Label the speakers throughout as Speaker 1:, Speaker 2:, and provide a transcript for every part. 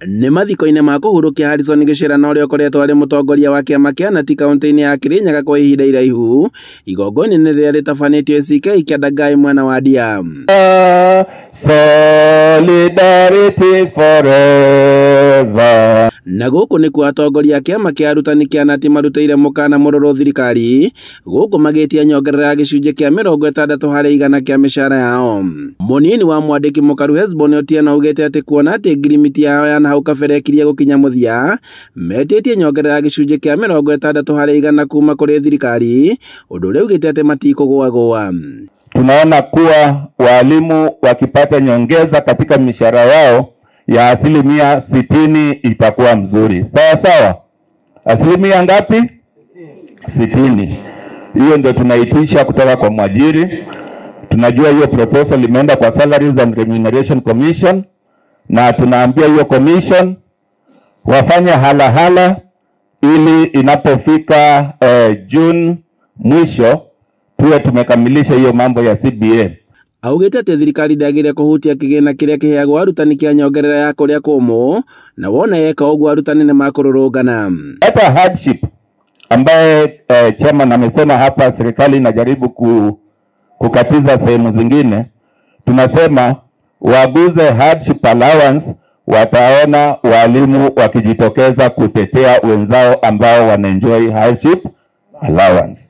Speaker 1: Nĩ mathiko-inĩ ma kũhurũkia Harrison Gĩchĩra na ũrĩa ũkoretwo arĩ mũtongoria wa kĩama kĩa Knut kaunti-inĩ ya Kirinyaga kwa ihinda iraihu, igongona-inĩ rĩrĩa rĩtabanĩtio ACK kĩa Dagai mwena wa Ndia.
Speaker 2: Solidarity forever.
Speaker 1: Na gũkũ nĩkuo atongoria a kĩama kĩa arutani kĩa Knut marutĩire mũkana mũrũrũ thirikari gũkũ magĩtia nyongerera ya gĩcunjĩ kĩa 60% kĩa mĩcara yao. Mũnini wa mwandĩki mũkaru Hesbon Otieno augĩte atĩ kuona atĩ ngirimiti yao ya nahau kabere ĩkirie gũkinya mũthia, metĩtie nyongerera ya gĩcunjĩ kĩa 60% kuma kũrĩ thirikari, ũndũ ũrĩa augĩte atĩ matikũgũagũa.
Speaker 2: Tunaona kuwa walimu wakipata nyongeza katika mishahara yao ya 60% itakuwa mzuri. Sawa sawa. 60% ngapi? 60. Hiyo ndio tunaitisha kutoka kwa mwajiri. Tunajua hiyo proposal imeenda kwa Salaries and Remuneration Commission, na tunaambia hiyo commission wafanye hala ili inapofika June mwisho tuwe tumekamilisha hiyo mambo ya CBA.
Speaker 1: Augĩte atĩ thirikari ndagĩrĩire kũhutia kĩgĩna kĩrĩa kĩheagwo arutani kĩa nyongerera ya kũrĩa kũmũ, na wona yeka ũguo arutani nĩ makũrũrũngana.
Speaker 2: Hata hardship ambaye chairman amesema hapa serikali inajaribu kukatiza sehemu zingine, tunasema waguze hardship allowance, wataona walimu wakijitokeza kutetea wenzao ambao wanaenjoy hardship allowance.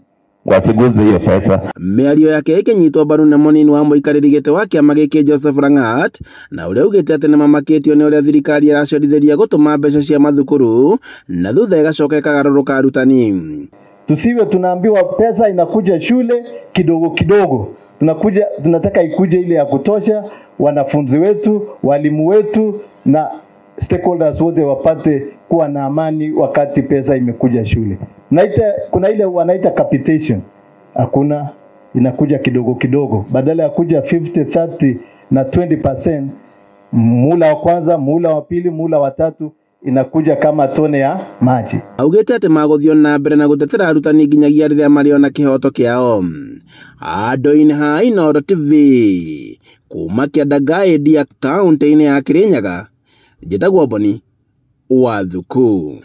Speaker 2: Wasiguze hiyo pesa.
Speaker 1: Mĩario yake ĩkĩnyitwo mbaru na mũnini wa mũikarĩri gĩtĩ wa kĩama gĩkĩ Joseph Langat, na ũrĩa augĩte atĩ nĩmamakĩtio nĩ ũrĩa thirikari ĩracerithĩria gũtũma mbeca cia mathukuru na thutha ĩgacoka ĩkagarũrũka arutani.
Speaker 3: Tusiwe tunaambiwa pesa inakuja shule kidogo kidogo. Tunataka ikuje ile ya kutosha, wanafunzi wetu, walimu wetu na stakeholders wote wapate kuwa na amani wakati pesa imekuja shule. Kuna ile wanaita capitation. Hakuna, inakuja kidogo kidogo. Badala ya kuja 50, 30 na 20%, muhula wa kwanza, muhula wa pili, muhula wa tatu inakuja kama tone ya maji.
Speaker 1: Augĩte atĩ magũthio na mbere na gũtetera arutani nginyagia rĩrĩa mariona kĩhoto kĩao. Andũ-inĩ ha Inooro TV kuma kĩa Dagai Ndia kaunti-inĩ ya Kirinyaga, njĩtagwo Boni Wathuku.